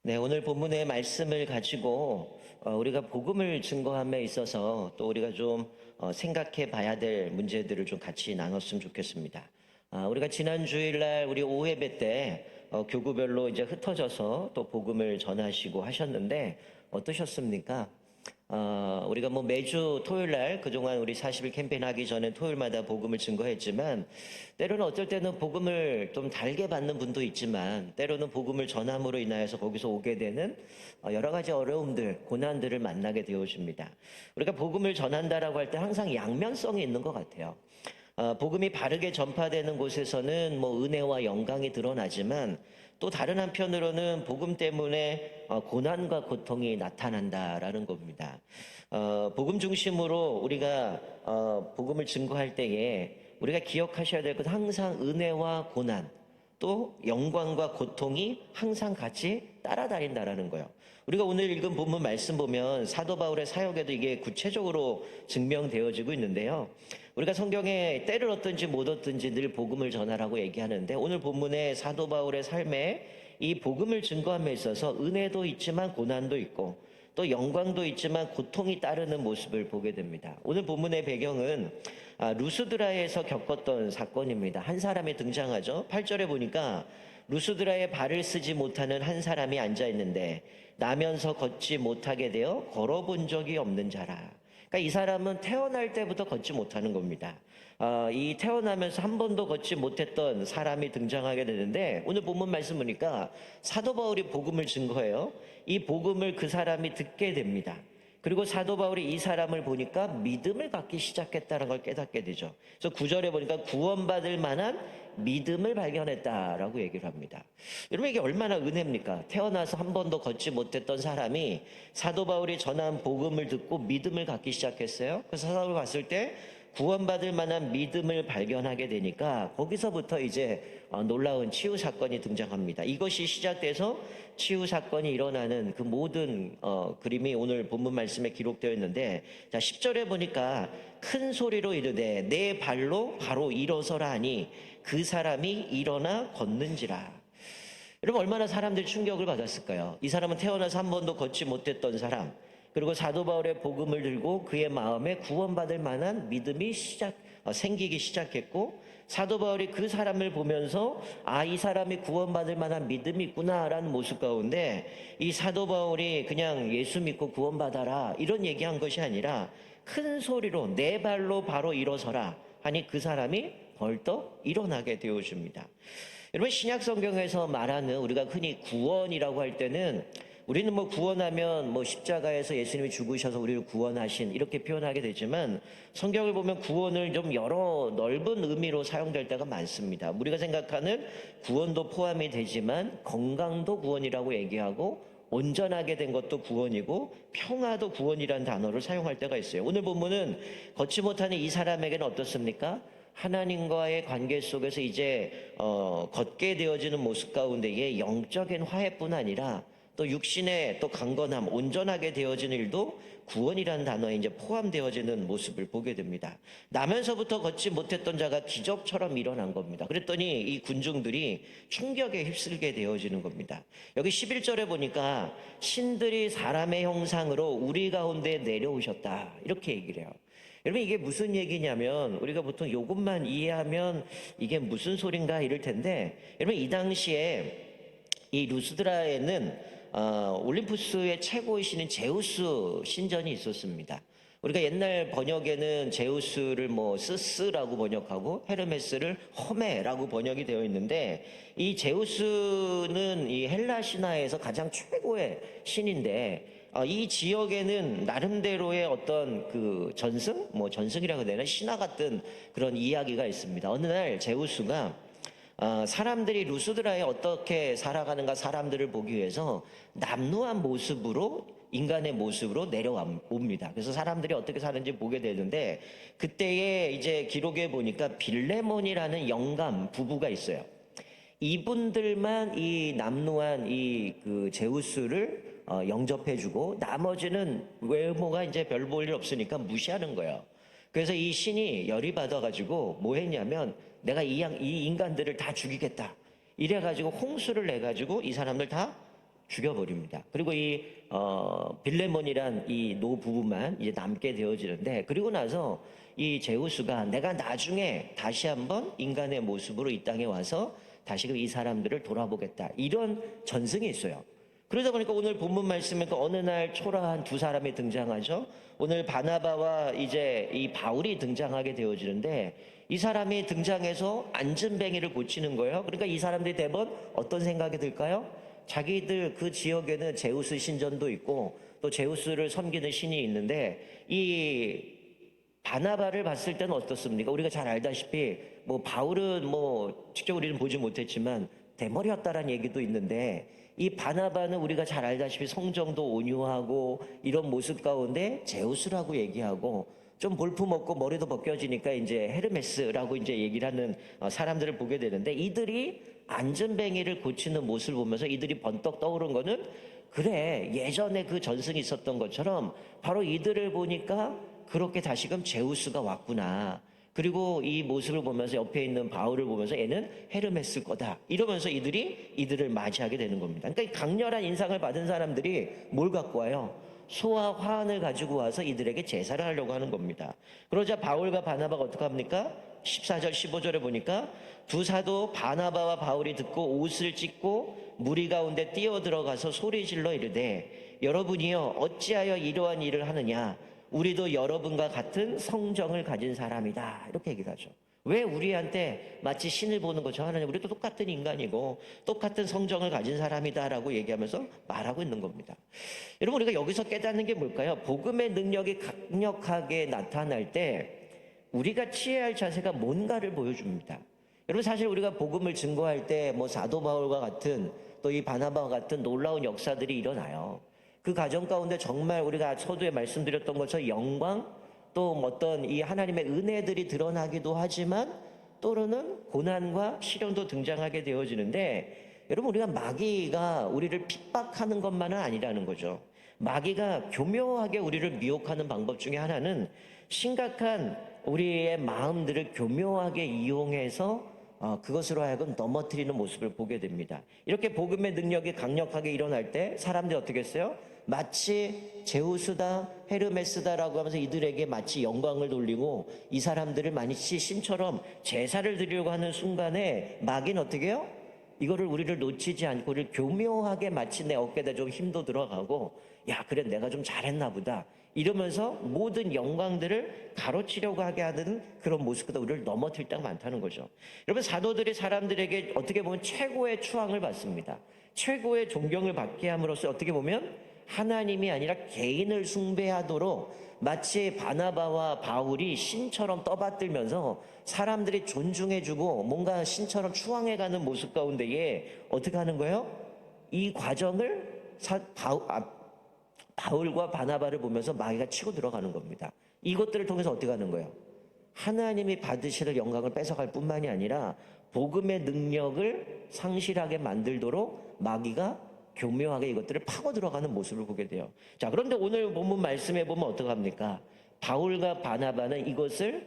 네, 오늘 본문의 말씀을 가지고 우리가 복음을 증거함에 있어서 또 우리가 좀 생각해 봐야 될 문제들을 좀 같이 나눴으면 좋겠습니다. 우리가 지난 주일날 우리 오예배 때 교구별로 이제 흩어져서 또 복음을 전하시고 하셨는데 어떠셨습니까? 우리가 뭐 매주 토요일 날 그동안 우리 40일 캠페인 하기 전에 토요일마다 복음을 증거했지만 때로는 어떨 때는 복음을 좀 달게 받는 분도 있지만 때로는 복음을 전함으로 인하여서 거기서 오게 되는 여러 가지 어려움들, 고난들을 만나게 되어집니다. 우리가 복음을 전한다라고 할 때 항상 양면성이 있는 것 같아요. 복음이 바르게 전파되는 곳에서는 뭐 은혜와 영광이 드러나지만 또 다른 한편으로는 복음 때문에 고난과 고통이 나타난다라는 겁니다. 복음 중심으로 우리가 복음을 증거할 때에 우리가 기억하셔야 될 것은 항상 은혜와 고난 또 영광과 고통이 항상 같이 따라다닌다라는 거예요. 우리가 오늘 읽은 본문 말씀 보면 사도 바울의 사역에도 이게 구체적으로 증명되어지고 있는데요. 우리가 성경에 때를 얻든지 못 얻든지 늘 복음을 전하라고 얘기하는데 오늘 본문의 사도 바울의 삶에 이 복음을 증거함에 있어서 은혜도 있지만 고난도 있고 또 영광도 있지만 고통이 따르는 모습을 보게 됩니다. 오늘 본문의 배경은 루스드라에서 겪었던 사건입니다. 한 사람이 등장하죠. 8절에 보니까 루스드라에 발을 쓰지 못하는 한 사람이 앉아 있는데 나면서 걷지 못하게 되어 걸어본 적이 없는 자라. 그러니까 이 사람은 태어날 때부터 걷지 못하는 겁니다. 이 태어나면서 한 번도 걷지 못했던 사람이 등장하게 되는데 오늘 본문 말씀 보니까 사도 바울이 복음을 증거해요. 이 복음을 그 사람이 듣게 됩니다. 그리고 사도 바울이 이 사람을 보니까 믿음을 갖기 시작했다는 걸 깨닫게 되죠. 그래서 9절에 보니까 구원받을 만한 믿음을 발견했다라고 얘기를 합니다. 여러분 이게 얼마나 은혜입니까? 태어나서 한 번도 걷지 못했던 사람이 사도 바울이 전한 복음을 듣고 믿음을 갖기 시작했어요. 그래서 사도 바울 갔을 때 구원받을 만한 믿음을 발견하게 되니까 거기서부터 이제 놀라운 치유 사건이 등장합니다. 이것이 시작돼서 치유 사건이 일어나는 그 모든 그림이 오늘 본문 말씀에 기록되어 있는데 자 10절에 보니까 큰 소리로 이르되 내 발로 바로 일어서라 하니 그 사람이 일어나 걷는지라. 여러분 얼마나 사람들이 충격을 받았을까요? 이 사람은 태어나서 한 번도 걷지 못했던 사람 그리고 사도 바울의 복음을 들고 그의 마음에 구원받을 만한 믿음이 생기기 시작했고 사도 바울이 그 사람을 보면서 이 사람이 구원받을 만한 믿음이 있구나라는 모습 가운데 이 사도 바울이 그냥 예수 믿고 구원받아라 이런 얘기한 것이 아니라 큰 소리로 내 발로 바로 일어서라 하니 그 사람이 벌떡 일어나게 되어줍니다. 여러분 신약 성경에서 말하는 우리가 흔히 구원이라고 할 때는 우리는 뭐 구원하면 뭐 십자가에서 예수님이 죽으셔서 우리를 구원하신 이렇게 표현하게 되지만 성경을 보면 구원을 좀 여러 넓은 의미로 사용될 때가 많습니다. 우리가 생각하는 구원도 포함이 되지만 건강도 구원이라고 얘기하고 온전하게 된 것도 구원이고 평화도 구원이라는 단어를 사용할 때가 있어요. 오늘 본문은 걷지 못하는 이 사람에게는 어떻습니까? 하나님과의 관계 속에서 이제 걷게 되어지는 모습 가운데에 영적인 화해뿐 아니라 또 육신의 또 강건함, 온전하게 되어지는 일도 구원이라는 단어에 이제 포함되어지는 모습을 보게 됩니다. 나면서부터 걷지 못했던 자가 기적처럼 일어난 겁니다. 그랬더니 이 군중들이 충격에 휩쓸게 되어지는 겁니다. 여기 11절에 보니까 신들이 사람의 형상으로 우리 가운데 내려오셨다. 이렇게 얘기를 해요. 여러분 이게 무슨 얘기냐면 우리가 보통 이것만 이해하면 이게 무슨 소린가 이럴 텐데 여러분 이 당시에 이 루스드라에는 올림푸스의 최고의 신인 제우스 신전이 있었습니다. 우리가 옛날 번역에는 제우스를 뭐 스스라고 번역하고 헤르메스를 허메라고 번역이 되어 있는데 이 제우스는 이 헬라 신화에서 가장 최고의 신인데 이 지역에는 나름대로의 어떤 그 전승? 뭐 전승이라고 해야 되나? 신화 같은 그런 이야기가 있습니다. 어느 날 제우스가 사람들이 루스드라에 어떻게 살아가는가 사람들을 보기 위해서 남루한 모습으로 인간의 모습으로 내려옵니다. 그래서 사람들이 어떻게 사는지 보게 되는데 그때에 이제 기록에 보니까 빌레몬이라는 영감 부부가 있어요. 이분들만 이 남루한 이 그 제우스를 영접해주고 나머지는 외모가 이제 별 볼 일 없으니까 무시하는 거예요. 그래서 이 신이 열이 받아가지고 뭐 했냐면 내가 이 인간들을 다 죽이겠다. 이래가지고 홍수를 내가지고 이 사람들 다 죽여버립니다. 그리고 이 빌레몬이란 이 노부부만 이제 남게 되어지는데, 그리고 나서 이 제우스가 내가 나중에 다시 한번 인간의 모습으로 이 땅에 와서 다시금 이 사람들을 돌아보겠다, 이런 전승이 있어요. 그러다 보니까 오늘 본문 말씀에 어느 날 초라한 두 사람이 등장하죠. 오늘 바나바와 이제 이 바울이 등장하게 되어지는데, 이 사람이 등장해서 앉은뱅이를 고치는 거예요. 그러니까 이 사람들이 대번 어떤 생각이 들까요? 자기들 그 지역에는 제우스 신전도 있고 또 제우스를 섬기는 신이 있는데, 이 바나바를 봤을 때는 어떻습니까? 우리가 잘 알다시피 뭐 바울은 뭐 직접 우리는 보지 못했지만 대머리였다라는 얘기도 있는데, 이 바나바는 우리가 잘 알다시피 성정도 온유하고 이런 모습 가운데 제우스라고 얘기하고, 좀 볼품없고 머리도 벗겨지니까 이제 헤르메스라고 이제 얘기를 하는 사람들을 보게 되는데, 이들이 안전뱅이를 고치는 모습을 보면서 이들이 번떡 떠오른 거는, 그래, 예전에 그 전승이 있었던 것처럼 바로 이들을 보니까 그렇게 다시금 제우스가 왔구나. 그리고 이 모습을 보면서 옆에 있는 바울을 보면서 얘는 헤르메스 거다, 이러면서 이들을 맞이하게 되는 겁니다. 그러니까 이 강렬한 인상을 받은 사람들이 뭘 갖고 와요? 소와 화환을 가지고 와서 이들에게 제사를 하려고 하는 겁니다. 그러자 바울과 바나바가 어떻게 합니까? 14절 15절에 보니까 두 사도 바나바와 바울이 듣고 옷을 찢고 무리 가운데 뛰어 들어가서 소리 질러 이르되, 여러분이여 어찌하여 이러한 일을 하느냐? 우리도 여러분과 같은 성정을 가진 사람이다, 이렇게 얘기를 하죠. 왜 우리한테 마치 신을 보는 것처럼 하느냐? 우리도 똑같은 인간이고 똑같은 성정을 가진 사람이다라고 얘기하면서 말하고 있는 겁니다. 여러분, 우리가 여기서 깨닫는 게 뭘까요? 복음의 능력이 강력하게 나타날 때 우리가 취해야 할 자세가 뭔가를 보여줍니다. 여러분, 사실 우리가 복음을 증거할 때 뭐 사도 바울과 같은 또 이 바나바와 같은 놀라운 역사들이 일어나요. 그 과정 가운데 정말 우리가 서두에 말씀드렸던 것처럼 영광, 또 어떤 이 하나님의 은혜들이 드러나기도 하지만 또는 고난과 시련도 등장하게 되어지는데, 여러분, 우리가 마귀가 우리를 핍박하는 것만은 아니라는 거죠. 마귀가 교묘하게 우리를 미혹하는 방법 중에 하나는 심각한 우리의 마음들을 교묘하게 이용해서 그것으로 하여금 넘어뜨리는 모습을 보게 됩니다. 이렇게 복음의 능력이 강력하게 일어날 때 사람들이 어떻게 했어요? 마치 제우스다, 헤르메스다라고 하면서 이들에게 마치 영광을 돌리고 이 사람들을 마치 신처럼 제사를 드리려고 하는 순간에 마귀는 어떻게 해요? 이거를 우리를 놓치지 않고 우리를 교묘하게 마치 내 어깨에다 좀 힘도 들어가고, 야, 그래, 내가 좀 잘했나 보다, 이러면서 모든 영광들을 가로치려고 하게 하는 그런 모습보다 우리를 넘어뜨릴 때가 많다는 거죠. 여러분, 사도들이 사람들에게 어떻게 보면 최고의 추앙을 받습니다. 최고의 존경을 받게 함으로써 어떻게 보면 하나님이 아니라 개인을 숭배하도록 마치 바나바와 바울이 신처럼 떠받들면서 사람들이 존중해주고 뭔가 신처럼 추앙해가는 모습 가운데에 어떻게 하는 거예요? 이 과정을 바울과 바나바를 보면서 마귀가 치고 들어가는 겁니다. 이것들을 통해서 어떻게 하는 거예요? 하나님이 받으실 영광을 뺏어갈 뿐만이 아니라 복음의 능력을 상실하게 만들도록 마귀가 교묘하게 이것들을 파고 들어가는 모습을 보게 돼요. 자, 그런데 오늘 본문 말씀해 보면 어떡합니까? 바울과 바나바는 이것을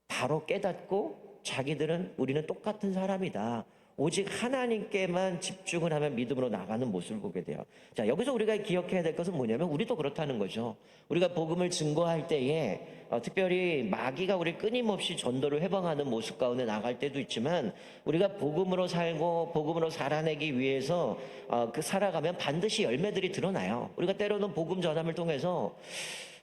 바로 깨닫고 자기들은 우리는 똑같은 사람이다, 오직 하나님께만 집중을 하면 믿음으로 나가는 모습을 보게 돼요. 자, 여기서 우리가 기억해야 될 것은 뭐냐면 우리도 그렇다는 거죠. 우리가 복음을 증거할 때에 특별히 마귀가 우리 끊임없이 전도를 회방하는 모습 가운데 나갈 때도 있지만, 우리가 복음으로 살고 복음으로 살아내기 위해서 살아가면 반드시 열매들이 드러나요. 우리가 때로는 복음 전함을 통해서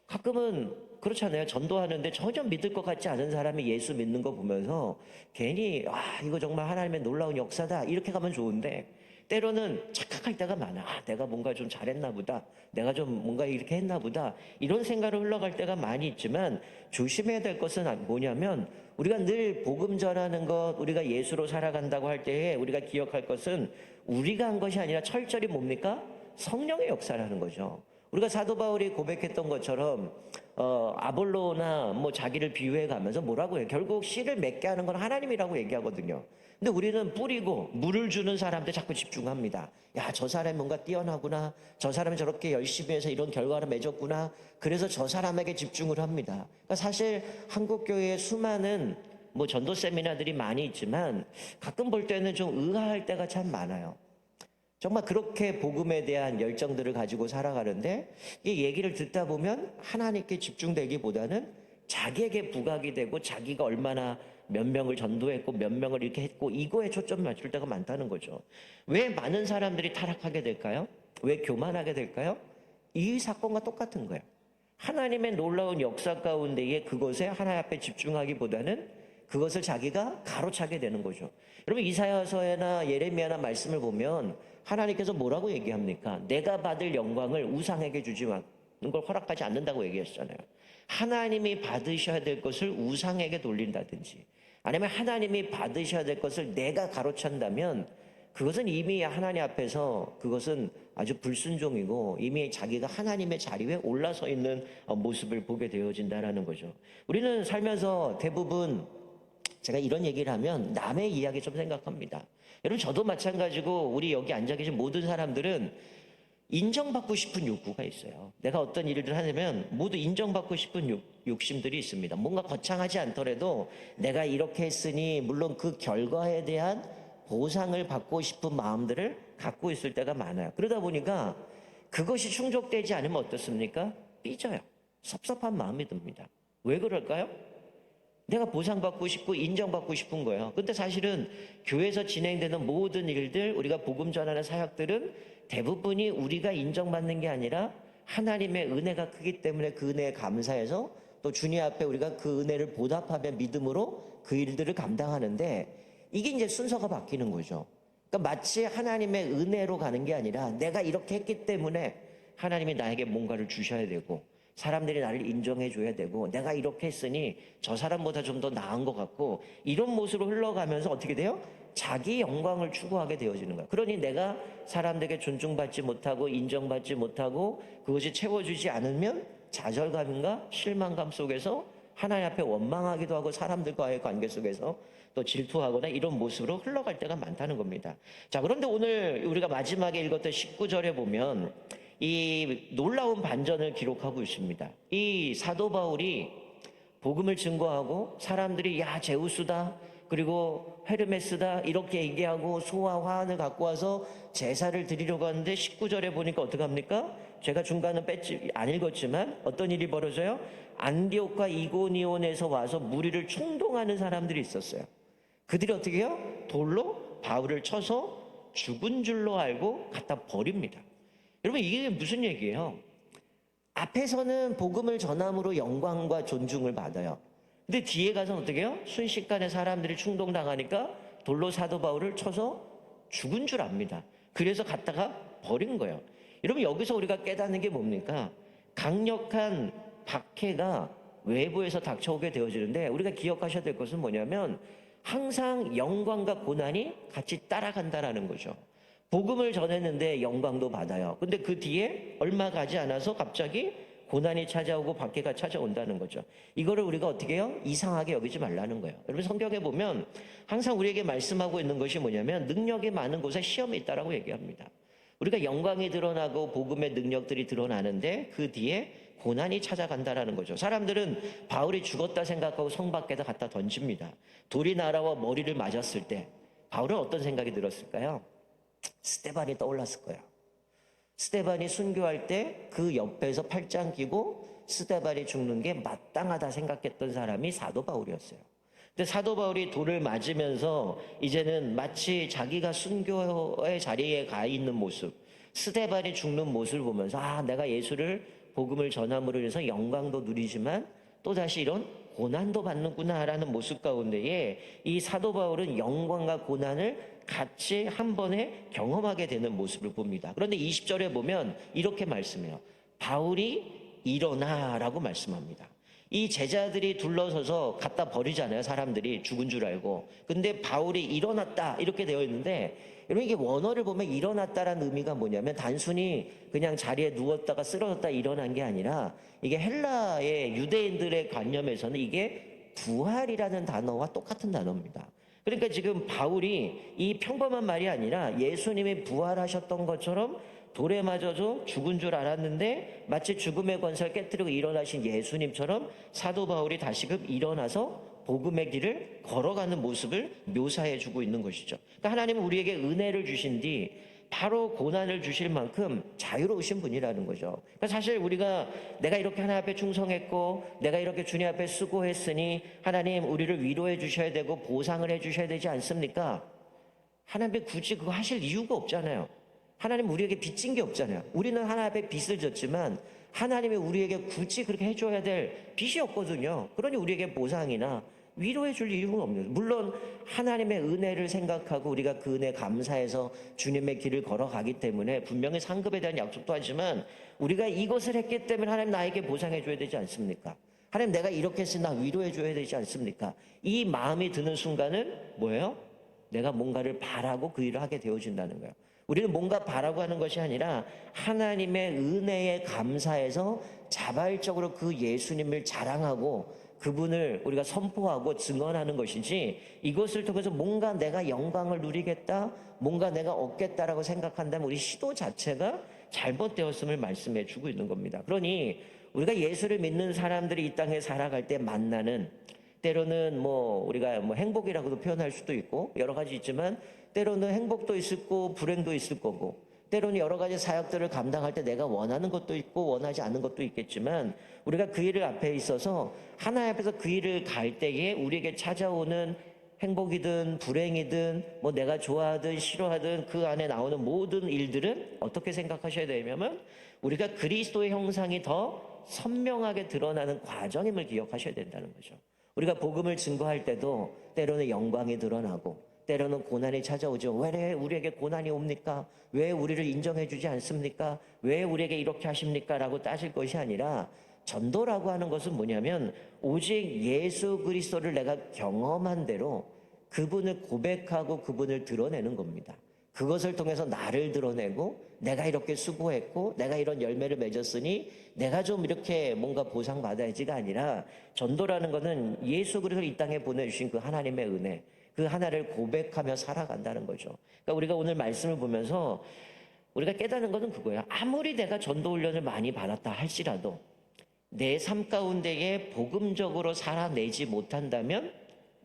가끔은 그렇잖아요. 전도하는데 전혀 믿을 것 같지 않은 사람이 예수 믿는 거 보면서 괜히 이거 정말 하나님의 놀라운 역사다, 이렇게 가면 좋은데, 때로는 착각할 때가 많아. 내가 뭔가 좀 잘했나 보다, 내가 좀 뭔가 이렇게 했나 보다, 이런 생각으로 흘러갈 때가 많이 있지만, 조심해야 될 것은 뭐냐면 우리가 늘 복음 전하는 것, 우리가 예수로 살아간다고 할 때에 우리가 기억할 것은 우리가 한 것이 아니라 철저히 뭡니까? 성령의 역사라는 거죠. 우리가 사도 바울이 고백했던 것처럼 아볼로나 뭐 자기를 비유해 가면서 뭐라고 해요? 결국 씨를 맺게 하는 건 하나님이라고 얘기하거든요. 근데 우리는 뿌리고 물을 주는 사람한테 자꾸 집중합니다. 야, 저 사람이 뭔가 뛰어나구나, 저 사람이 저렇게 열심히 해서 이런 결과를 맺었구나, 그래서 저 사람에게 집중을 합니다. 그러니까 사실 한국교회에 수많은 뭐 전도 세미나들이 많이 있지만 가끔 볼 때는 좀 의아할 때가 참 많아요. 정말 그렇게 복음에 대한 열정들을 가지고 살아가는데 이 얘기를 듣다 보면 하나님께 집중되기보다는 자기에게 부각이 되고 자기가 얼마나 몇 명을 전도했고 몇 명을 이렇게 했고 이거에 초점을 맞출 때가 많다는 거죠. 왜 많은 사람들이 타락하게 될까요? 왜 교만하게 될까요? 이 사건과 똑같은 거예요. 하나님의 놀라운 역사 가운데에 그것에 하나님 앞에 집중하기보다는 그것을 자기가 가로차게 되는 거죠. 여러분 이사야서나 예레미야나 말씀을 보면 하나님께서 뭐라고 얘기합니까? 내가 받을 영광을 우상에게 주지 않는 걸 허락하지 않는다고 얘기했잖아요. 하나님이 받으셔야 될 것을 우상에게 돌린다든지 아니면 하나님이 받으셔야 될 것을 내가 가로챈다면 그것은 이미 하나님 앞에서 그것은 아주 불순종이고 이미 자기가 하나님의 자리 위에 올라서 있는 모습을 보게 되어진다라는 거죠. 우리는 살면서 대부분 제가 이런 얘기를 하면 남의 이야기 좀 생각합니다. 여러분 저도 마찬가지고 우리 여기 앉아 계신 모든 사람들은 인정받고 싶은 욕구가 있어요. 내가 어떤 일을 하려면 모두 인정받고 싶은 욕심들이 있습니다. 뭔가 거창하지 않더라도 내가 이렇게 했으니 물론 그 결과에 대한 보상을 받고 싶은 마음들을 갖고 있을 때가 많아요. 그러다 보니까 그것이 충족되지 않으면 어떻습니까? 삐져요. 섭섭한 마음이 듭니다. 왜 그럴까요? 내가 보상받고 싶고 인정받고 싶은 거예요. 근데 사실은 교회에서 진행되는 모든 일들, 우리가 복음 전하는 사역들은 대부분이 우리가 인정받는 게 아니라 하나님의 은혜가 크기 때문에 그 은혜에 감사해서 또 주님 앞에 우리가 그 은혜를 보답하며 믿음으로 그 일들을 감당하는데 이게 이제 순서가 바뀌는 거죠. 그러니까 마치 하나님의 은혜로 가는 게 아니라 내가 이렇게 했기 때문에 하나님이 나에게 뭔가를 주셔야 되고 사람들이 나를 인정해 줘야 되고 내가 이렇게 했으니 저 사람보다 좀 더 나은 것 같고 이런 모습으로 흘러가면서 어떻게 돼요? 자기 영광을 추구하게 되어지는 거야. 그러니 내가 사람들에게 존중받지 못하고 인정받지 못하고 그것이 채워주지 않으면 좌절감인가 실망감 속에서 하나님 앞에 원망하기도 하고 사람들과의 관계 속에서 또 질투하거나 이런 모습으로 흘러갈 때가 많다는 겁니다. 자, 그런데 오늘 우리가 마지막에 읽었던 19절에 보면 이 놀라운 반전을 기록하고 있습니다. 이 사도 바울이 복음을 증거하고 사람들이 야 제우스다 그리고 헤르메스다 이렇게 얘기하고 소와 화환을 갖고 와서 제사를 드리려고 하는데 19절에 보니까 어떡합니까? 제가 중간은 안 읽었지만 어떤 일이 벌어져요? 안디옥과 이고니온에서 와서 무리를 총동하는 사람들이 있었어요. 그들이 어떻게 해요? 돌로 바울을 쳐서 죽은 줄로 알고 갖다 버립니다. 여러분 이게 무슨 얘기예요? 앞에서는 복음을 전함으로 영광과 존중을 받아요. 근데 뒤에 가서는 어떻게 해요? 순식간에 사람들이 충동당하니까 돌로 사도 바울을 쳐서 죽은 줄 압니다. 그래서 갖다가 버린 거예요. 여러분 여기서 우리가 깨닫는 게 뭡니까? 강력한 박해가 외부에서 닥쳐오게 되어지는데 우리가 기억하셔야 될 것은 뭐냐면 항상 영광과 고난이 같이 따라간다라는 거죠. 복음을 전했는데 영광도 받아요. 근데 그 뒤에 얼마 가지 않아서 갑자기 고난이 찾아오고 박해가 찾아온다는 거죠. 이거를 우리가 어떻게 해요? 이상하게 여기지 말라는 거예요. 여러분 성경에 보면 항상 우리에게 말씀하고 있는 것이 뭐냐면 능력이 많은 곳에 시험이 있다라고 얘기합니다. 우리가 영광이 드러나고 복음의 능력들이 드러나는데 그 뒤에 고난이 찾아간다라는 거죠. 사람들은 바울이 죽었다 생각하고 성 밖에다 갖다 던집니다. 돌이 날아와 머리를 맞았을 때 바울은 어떤 생각이 들었을까요? 스데반이 떠올랐을 거예요. 스데반이 순교할 때 그 옆에서 팔짱 끼고 스데반이 죽는 게 마땅하다 생각했던 사람이 사도 바울이었어요. 근데 사도 바울이 돌을 맞으면서 이제는 마치 자기가 순교의 자리에 가 있는 모습, 스데반이 죽는 모습을 보면서 아, 내가 예수를 복음을 전함으로 인해서 영광도 누리지만 또다시 이런 고난도 받는구나라는 모습 가운데에 이 사도 바울은 영광과 고난을 같이 한 번에 경험하게 되는 모습을 봅니다. 그런데 20절에 보면 이렇게 말씀해요. 바울이 일어나라고 말씀합니다. 이 제자들이 둘러서서 갖다 버리잖아요. 사람들이 죽은 줄 알고. 근데 바울이 일어났다 이렇게 되어 있는데 여러분 이게 원어를 보면 일어났다라는 의미가 뭐냐면 단순히 그냥 자리에 누웠다가 쓰러졌다 일어난 게 아니라 이게 헬라의 유대인들의 관념에서는 이게 부활이라는 단어와 똑같은 단어입니다. 그러니까 지금 바울이 이 평범한 말이 아니라 예수님이 부활하셨던 것처럼 돌에 맞아서 죽은 줄 알았는데 마치 죽음의 권세를 깨뜨리고 일어나신 예수님처럼 사도 바울이 다시금 일어나서 복음의 길을 걸어가는 모습을 묘사해 주고 있는 것이죠. 그러니까 하나님은 우리에게 은혜를 주신 뒤 바로 고난을 주실 만큼 자유로우신 분이라는 거죠. 그러니까 사실 우리가 내가 이렇게 하나님 앞에 충성했고 내가 이렇게 주님 앞에 수고했으니 하나님 우리를 위로해 주셔야 되고 보상을 해 주셔야 되지 않습니까? 하나님께 굳이 그거 하실 이유가 없잖아요. 하나님 우리에게 빚진 게 없잖아요. 우리는 하나님 앞에 빚을 졌지만 하나님이 우리에게 굳이 그렇게 해줘야 될 빚이 없거든요. 그러니 우리에게 보상이나 위로해 줄 이유가 없는 거예요. 물론 하나님의 은혜를 생각하고 우리가 그 은혜 감사해서 주님의 길을 걸어가기 때문에 분명히 상급에 대한 약속도 하지만 우리가 이것을 했기 때문에 하나님 나에게 보상해 줘야 되지 않습니까? 하나님 내가 이렇게 했으니 나 위로해 줘야 되지 않습니까? 이 마음이 드는 순간은 뭐예요? 내가 뭔가를 바라고 그 일을 하게 되어진다는 거예요. 우리는 뭔가 바라고 하는 것이 아니라 하나님의 은혜에 감사해서 자발적으로 그 예수님을 자랑하고 그분을 우리가 선포하고 증언하는 것이지 이것을 통해서 뭔가 내가 영광을 누리겠다, 뭔가 내가 얻겠다라고 생각한다면 우리 시도 자체가 잘못되었음을 말씀해 주고 있는 겁니다. 그러니 우리가 예수를 믿는 사람들이 이 땅에 살아갈 때 만나는 때로는 우리가 행복이라고도 표현할 수도 있고 여러 가지 있지만 때로는 행복도 있을 거고 불행도 있을 거고 때로는 여러 가지 사역들을 감당할 때 내가 원하는 것도 있고 원하지 않는 것도 있겠지만 우리가 그 일을 앞에 있어서 하나님 앞에서 그 일을 갈 때에 우리에게 찾아오는 행복이든 불행이든 내가 좋아하든 싫어하든 그 안에 나오는 모든 일들은 어떻게 생각하셔야 되냐면 우리가 그리스도의 형상이 더 선명하게 드러나는 과정임을 기억하셔야 된다는 거죠. 우리가 복음을 증거할 때도 때로는 영광이 드러나고 때로는 고난이 찾아오죠. 왜 우리에게 고난이 옵니까? 왜 우리를 인정해 주지 않습니까? 왜 우리에게 이렇게 하십니까? 라고 따질 것이 아니라 전도라고 하는 것은 뭐냐면 오직 예수 그리스도를 내가 경험한 대로 그분을 고백하고 그분을 드러내는 겁니다. 그것을 통해서 나를 드러내고 내가 이렇게 수고했고 내가 이런 열매를 맺었으니 내가 좀 이렇게 뭔가 보상받아야지가 아니라 전도라는 것은 예수 그리스도를 이 땅에 보내주신 그 하나님의 은혜 그 하나를 고백하며 살아간다는 거죠. 그러니까 우리가 오늘 말씀을 보면서 우리가 깨닫는 것은 그거예요. 아무리 내가 전도 훈련을 많이 받았다 할지라도 내 삶 가운데에 복음적으로 살아내지 못한다면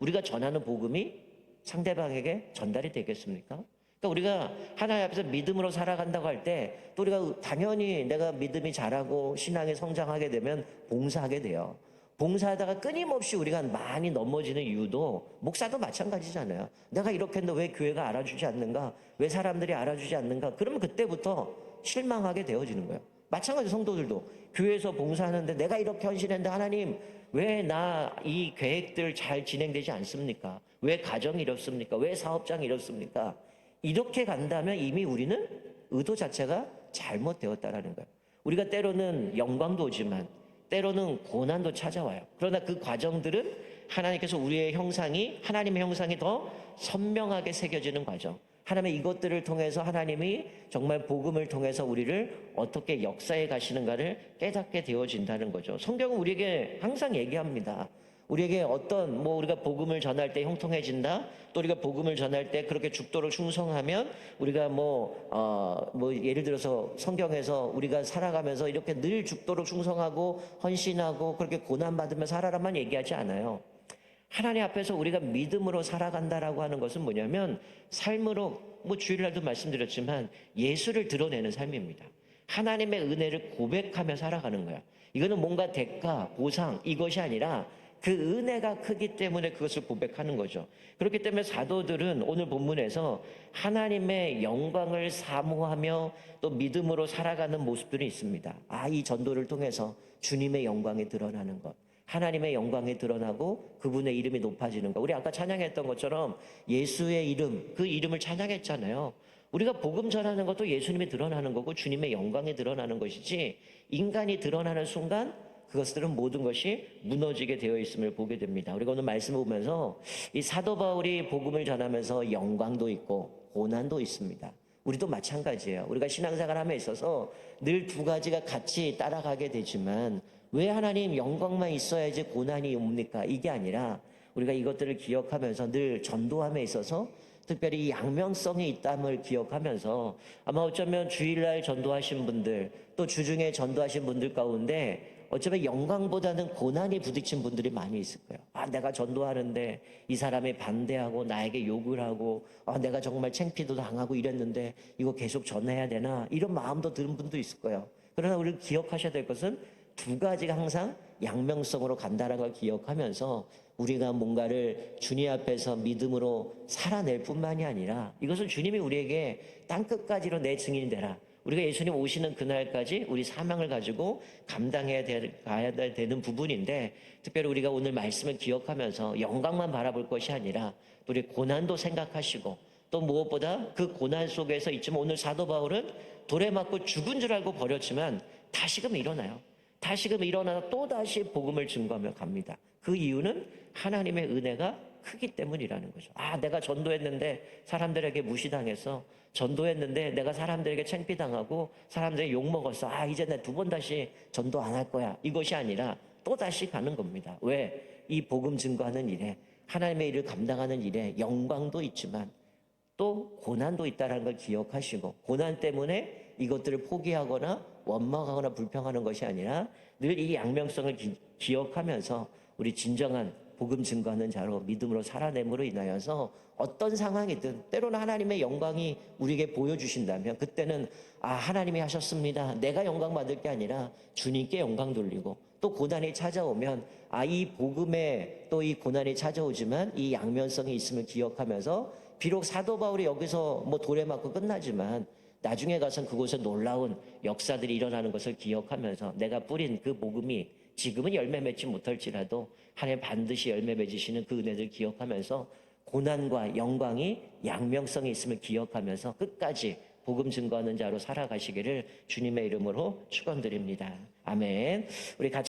우리가 전하는 복음이 상대방에게 전달이 되겠습니까? 그러니까 우리가 하나님 앞에서 믿음으로 살아간다고 할 때 또 우리가 당연히 내가 믿음이 자라고 신앙이 성장하게 되면 봉사하게 돼요. 봉사하다가 끊임없이 우리가 많이 넘어지는 이유도 목사도 마찬가지잖아요. 내가 이렇게 했는데 왜 교회가 알아주지 않는가? 왜 사람들이 알아주지 않는가? 그러면 그때부터 실망하게 되어지는 거예요. 마찬가지 성도들도 교회에서 봉사하는데 내가 이렇게 헌신했는데 하나님 왜 나 이 계획들 잘 진행되지 않습니까? 왜 가정이 이렇습니까? 왜 사업장이 이렇습니까? 이렇게 간다면 이미 우리는 의도 자체가 잘못되었다라는 거예요. 우리가 때로는 영광도 오지만 때로는 고난도 찾아와요. 그러나 그 과정들은 하나님께서 우리의 형상이 하나님의 형상이 더 선명하게 새겨지는 과정. 하나님의 이것들을 통해서 하나님이 정말 복음을 통해서 우리를 어떻게 역사해 가시는가를 깨닫게 되어진다는 거죠. 성경은 우리에게 항상 얘기합니다. 우리에게 어떤 우리가 복음을 전할 때 형통해진다. 또 우리가 복음을 전할 때 그렇게 죽도록 충성하면 우리가 예를 들어서 성경에서 우리가 살아가면서 이렇게 늘 죽도록 충성하고 헌신하고 그렇게 고난 받으며 살아라만 얘기하지 않아요. 하나님 앞에서 우리가 믿음으로 살아간다라고 하는 것은 뭐냐면 삶으로 주일날도 말씀드렸지만 예수를 드러내는 삶입니다. 하나님의 은혜를 고백하며 살아가는 거야. 이거는 뭔가 대가, 보상 이것이 아니라 그 은혜가 크기 때문에 그것을 고백하는 거죠. 그렇기 때문에 사도들은 오늘 본문에서 하나님의 영광을 사모하며 또 믿음으로 살아가는 모습들이 있습니다. 이 전도를 통해서 주님의 영광이 드러나는 것. 하나님의 영광이 드러나고 그분의 이름이 높아지는 것. 우리 아까 찬양했던 것처럼 예수의 이름, 그 이름을 찬양했잖아요. 우리가 복음 전하는 것도 예수님이 드러나는 거고 주님의 영광이 드러나는 것이지 인간이 드러나는 순간 그것들은 모든 것이 무너지게 되어 있음을 보게 됩니다. 우리가 오늘 말씀을 보면서 이 사도 바울이 복음을 전하면서 영광도 있고 고난도 있습니다. 우리도 마찬가지예요. 우리가 신앙생활함에 있어서 늘 두 가지가 같이 따라가게 되지만 왜 하나님 영광만 있어야지 고난이 옵니까? 이게 아니라 우리가 이것들을 기억하면서 늘 전도함에 있어서 특별히 이 양면성이 있다함을 기억하면서 아마 어쩌면 주일날 전도하신 분들 또 주중에 전도하신 분들 가운데 어쩌면 영광보다는 고난이 부딪힌 분들이 많이 있을 거예요. 아, 내가 전도하는데 이 사람이 반대하고 나에게 욕을 하고, 아, 내가 정말 창피도 당하고 이랬는데 이거 계속 전해야 되나? 이런 마음도 드는 분도 있을 거예요. 그러나 우리 기억하셔야 될 것은 두 가지가 항상 양면성으로 간다는 걸 기억하면서 우리가 뭔가를 주님 앞에서 믿음으로 살아낼 뿐만이 아니라 이것은 주님이 우리에게 땅끝까지로 내 증인이 되라. 우리가 예수님 오시는 그날까지 우리 사명을 가지고 가야 되는 부분인데, 특별히 우리가 오늘 말씀을 기억하면서 영광만 바라볼 것이 아니라 또 우리 고난도 생각하시고, 또 무엇보다 그 고난 속에서 있지만 오늘 사도 바울은 돌에 맞고 죽은 줄 알고 버렸지만 다시금 일어나요. 다시금 일어나서 또다시 복음을 증거하며 갑니다. 그 이유는 하나님의 은혜가 크기 때문이라는 거죠. 아, 내가 전도했는데 사람들에게 무시당해서, 전도했는데 내가 사람들에게 창피당하고 사람들에게 욕먹었어. 아, 이제 내 두 번 다시 전도 안 할 거야. 이것이 아니라 또다시 가는 겁니다. 왜? 이 복음 증거하는 일에, 하나님의 일을 감당하는 일에 영광도 있지만 또 고난도 있다는 걸 기억하시고, 고난 때문에 이것들을 포기하거나 원망하거나 불평하는 것이 아니라 늘 이 양면성을 기억하면서 우리 진정한 복음 증거하는 자로 믿음으로 살아냄으로 인하여서 어떤 상황이든 때로는 하나님의 영광이 우리에게 보여주신다면 그때는 아, 하나님이 하셨습니다. 내가 영광 받을 게 아니라 주님께 영광 돌리고, 또 고난이 찾아오면 아, 이 복음에 또 이 고난이 찾아오지만 이 양면성이 있음을 기억하면서 비록 사도 바울이 여기서 뭐 돌에 맞고 끝나지만 나중에 가선 그곳에 놀라운 역사들이 일어나는 것을 기억하면서 내가 뿌린 그 복음이 지금은 열매 맺지 못할지라도 하나님 반드시 열매 맺으시는 그 은혜를 기억하면서 고난과 영광이 양명성이 있음을 기억하면서 끝까지 복음 증거하는 자로 살아가시기를 주님의 이름으로 축원드립니다. 아멘. 우리 같이